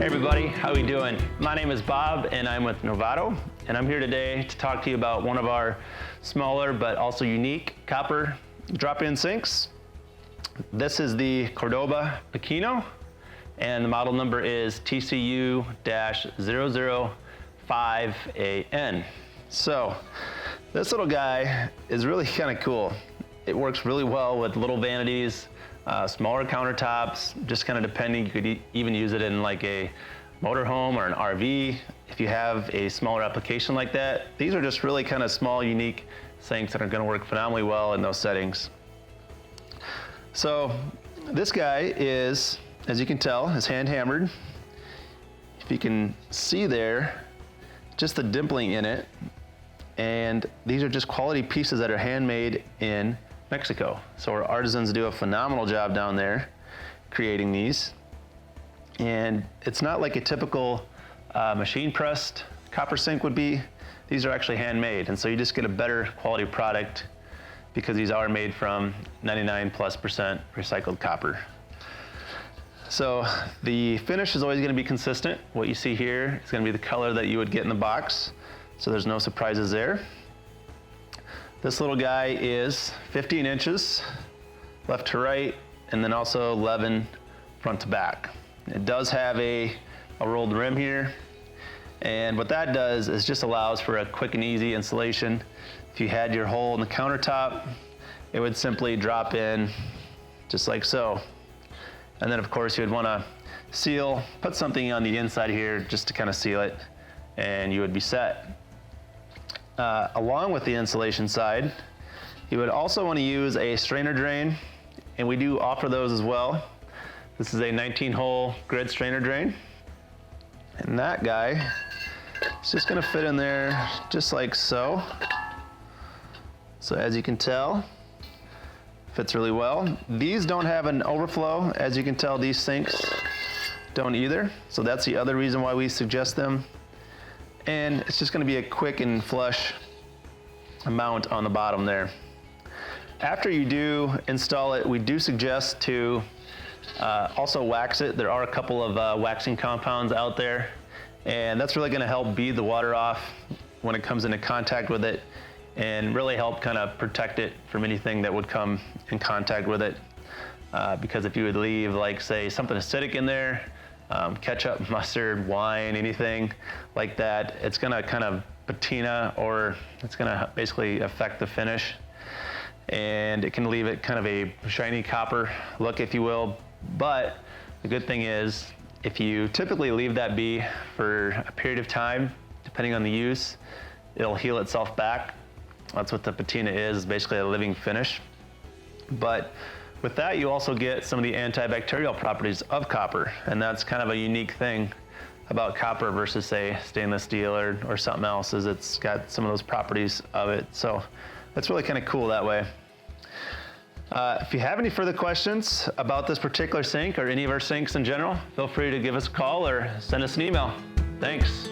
Hey everybody, how are you doing? My name is Bob and I'm with Novatto, and I'm here today to talk to you about one of our smaller but also unique copper drop-in sinks. This is the Cordoba Pequeno, and the model number is TCU-005AN. So this little guy is really kind of cool. It works really well with little vanities, smaller countertops, just kind of depending. You could even use it in like a motorhome or an RV if you have a smaller application like that. These are just really kind of small, unique sinks that are going to work phenomenally well in those settings. So this guy is, as you can tell, is hand hammered. If you can see there, just the dimpling in it. And these are just quality pieces that are handmade in Mexico. So our artisans do a phenomenal job down there creating these. And it's not like a typical machine pressed copper sink would be. These are actually handmade. And so you just get a better quality product because these are made from 99+% recycled copper. So the finish is always going to be consistent. What you see here is going to be the color that you would get in the box. So there's no surprises there. This little guy is 15 inches left to right, and then also 11 front to back. It does have a rolled rim here, and what that does is just allows for a quick and easy installation. If you had your hole in the countertop, it would simply drop in just like so. And then of course you would want to seal, put something on the inside here just to kind of seal it, and you would be set. Along with the insulation side, you would also want to use a strainer drain, and we do offer those as well. This is a 19-hole grid strainer drain, and that guy is just going to fit in there just like so. So as you can tell, fits really well. These don't have an overflow. As you can tell, these sinks don't either. So that's the other reason why we suggest them. And it's just going to be a quick and flush mount on the bottom there. After you do install it, we do suggest to also wax it. There are a couple of waxing compounds out there, and that's really going to help bead the water off when it comes into contact with it, and really help kind of protect it from anything that would come in contact with it. Because if you would leave, like say, something acidic in there, ketchup, mustard, wine, anything like that, it's gonna kind of patina, or it's gonna basically affect the finish. And it can leave it kind of a shiny copper look, if you will. But the good thing is, if you typically leave that be for a period of time, depending on the use, it'll heal itself back. That's what the patina is basically a living finish. But with that, you also get some of the antibacterial properties of copper, and that's kind of a unique thing about copper versus, say, stainless steel or something else, is it's got some of those properties of it. So that's really kind of cool that way. If you have any further questions about this particular sink or any of our sinks in general, feel free to give us a call or send us an email. Thanks.